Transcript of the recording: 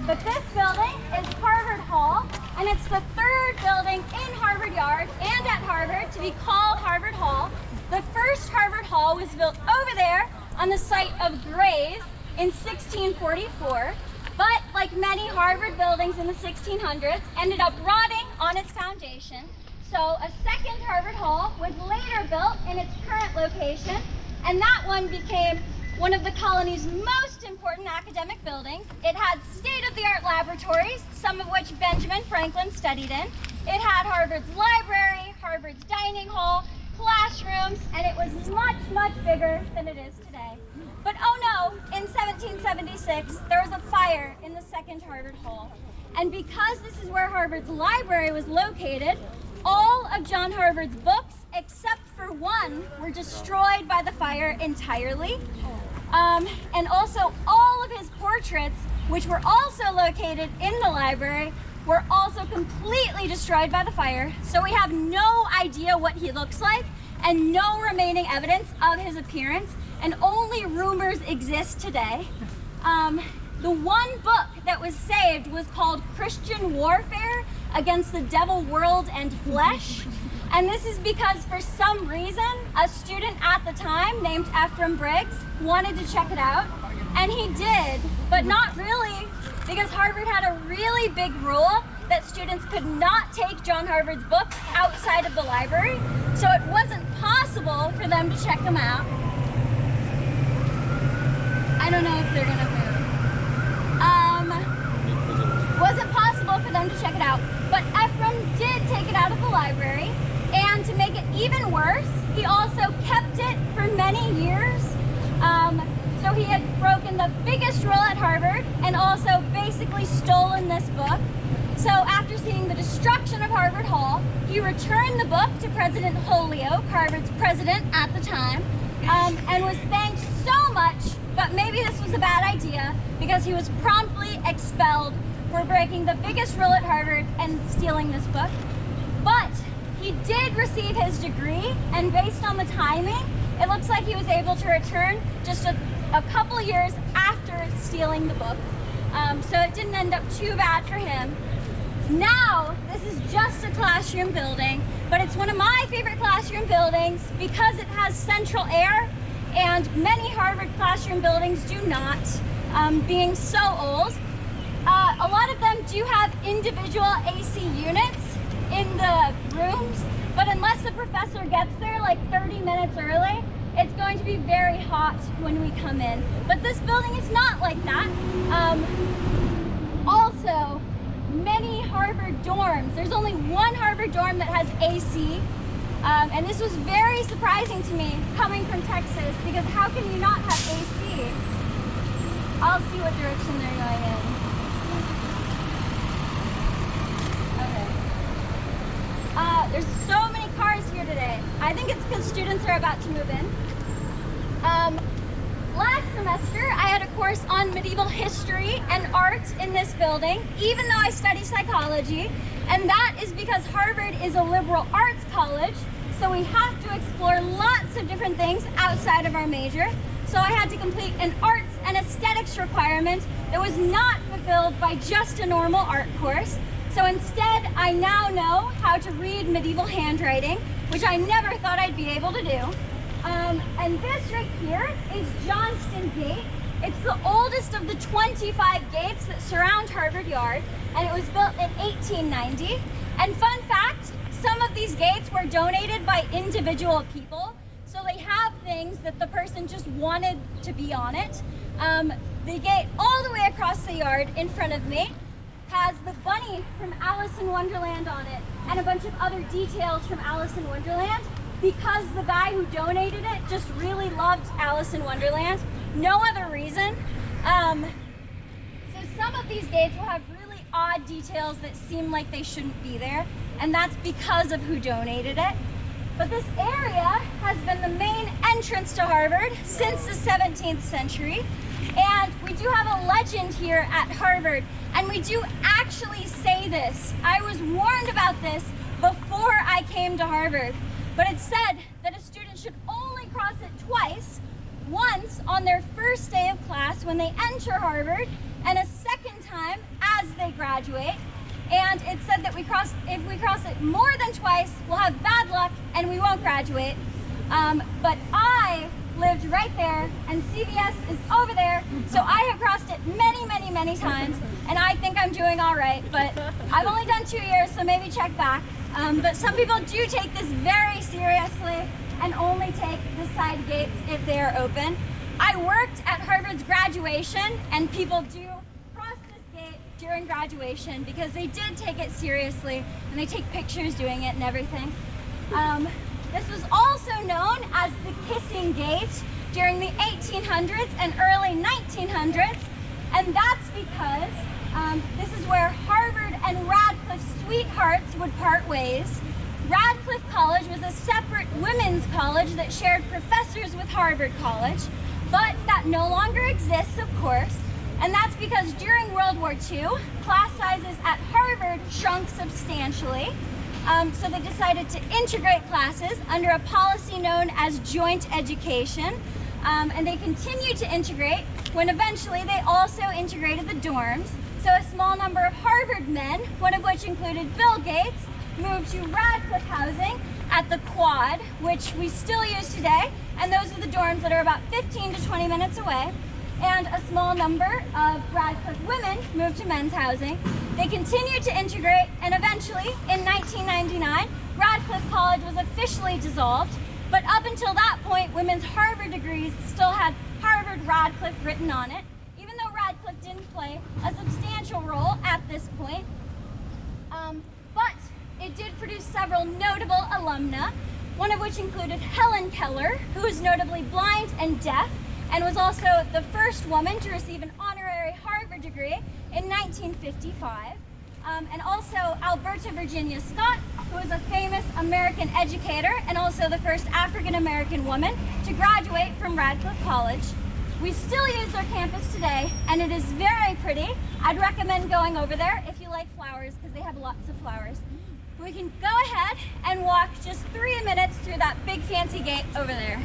But this building is Harvard Hall, and it's the third building in Harvard Yard and at Harvard to be called Harvard Hall. The first Harvard Hall was built over there on the site of Gray's in 1644, but like many Harvard buildings in the 1600s, ended up rotting on its foundation. So a second Harvard Hall was later built in its current location, and that one became one of the colony's most important academic buildings. It had state-of-the-art laboratories, some of which Benjamin Franklin studied in. It had Harvard's library, Harvard's dining hall, classrooms, and it was much, much bigger than it is today. But oh no, in 1776, there was a fire in the second Harvard Hall. And because this is where Harvard's library was located, all of John Harvard's books, except for one, were destroyed by the fire entirely. And also all of his portraits, which were also located in the library, were also completely destroyed by the fire. So we have no idea what he looks like and no remaining evidence of his appearance, and only rumors exist today. The one book that was saved was called Christian Warfare Against the Devil, World, and Flesh. And this is because for some reason, a student at the time named Ephraim Briggs wanted to check it out, and he did, but not really, because Harvard had a really big rule that students could not take John Harvard's books outside of the library, so it wasn't possible for them to check them out. I don't know if they're gonna move. Wasn't possible for them to check it out, but Ephraim did take it out of the library, and to make it even worse, he also kept it for many years. So he had broken the biggest rule at Harvard and also basically stolen this book. So after seeing the destruction of Harvard Hall, he returned the book to President Holyoke, Harvard's president at the time, and was thanked so much, but maybe this was a bad idea because he was promptly expelled for breaking the biggest rule at Harvard and stealing this book. But he did receive his degree, and based on the timing, it looks like he was able to return just a couple years after stealing the book. So it didn't end up too bad for him. Now, this is just a classroom building, but it's one of my favorite classroom buildings because it has central air, and many Harvard classroom buildings do not, being so old. A lot of them do have individual AC units in the rooms, but unless the professor gets there like 30 minutes early, it's going to be very hot when we come in. But this building is not like that. Also, many Harvard dorms, there's only one Harvard dorm that has AC, and this was very surprising to me coming from Texas, because how can you not have AC? I'll see what direction they're going in. There's so many cars here today. I think it's because students are about to move in. Last semester, I had a course on medieval history and art in this building, even though I study psychology. And that is because Harvard is a liberal arts college, so we have to explore lots of different things outside of our major. So I had to complete an arts and aesthetics requirement that was not fulfilled by just a normal art course. So instead, I now know how to read medieval handwriting, which I never thought I'd be able to do. And this right here is Johnston Gate. It's the oldest of the 25 gates that surround Harvard Yard, and it was built in 1890. And fun fact, some of these gates were donated by individual people, so they have things that the person just wanted to be on it. The gate all the way across the yard in front of me has the bunny from Alice in Wonderland on it, and a bunch of other details from Alice in Wonderland, because the guy who donated it just really loved Alice in Wonderland. No other reason. So some of these gates will have really odd details that seem like they shouldn't be there, and that's because of who donated it. But this area has been the main entrance to Harvard since the 17th century. And we do have a legend here at Harvard, and we do actually say this. I was warned about this before I came to Harvard, but it said that a student should only cross it twice, once on their first day of class when they enter Harvard, and a second time graduate. And it said that if we cross it more than twice, we'll have bad luck and we won't graduate. But I lived right there and CVS is over there, so I have crossed it many, many, many times, and I think I'm doing all right, but I've only done 2 years, so maybe check back. But some people do take this very seriously and only take the side gates if they are open. I worked at Harvard's graduation, and people do cross this gate during graduation because they did take it seriously, and they take pictures doing it and everything. This was also known as the Kissing Gate during the 1800s and early 1900s, and that's because this is where Harvard and Radcliffe sweethearts would part ways. Radcliffe College was a separate women's college that shared professors with Harvard College, but that no longer exists, of course, and that's because during World War II, class sizes at Harvard shrunk substantially. So they decided to integrate classes under a policy known as joint education, and they continued to integrate when eventually they also integrated the dorms. So a small number of Harvard men, one of which included Bill Gates, moved to Radcliffe housing at the Quad, which we still use today, and those are the dorms that are about 15 to 20 minutes away. And a small number of Radcliffe women moved to men's housing. They continued to integrate, and eventually, in 1999, Radcliffe College was officially dissolved. But up until that point, women's Harvard degrees still had Harvard Radcliffe written on it, even though Radcliffe didn't play a substantial role at this point. But it did produce several notable alumna, one of which included Helen Keller, who was notably blind and deaf, and was also the first woman to receive an honorary Harvard degree in 1955. And also Alberta Virginia Scott, who was a famous American educator and also the first African-American woman to graduate from Radcliffe College. We still use their campus today, and it is very pretty. I'd recommend going over there if you like flowers, because they have lots of flowers. We can go ahead and walk just 3 minutes through that big fancy gate over there.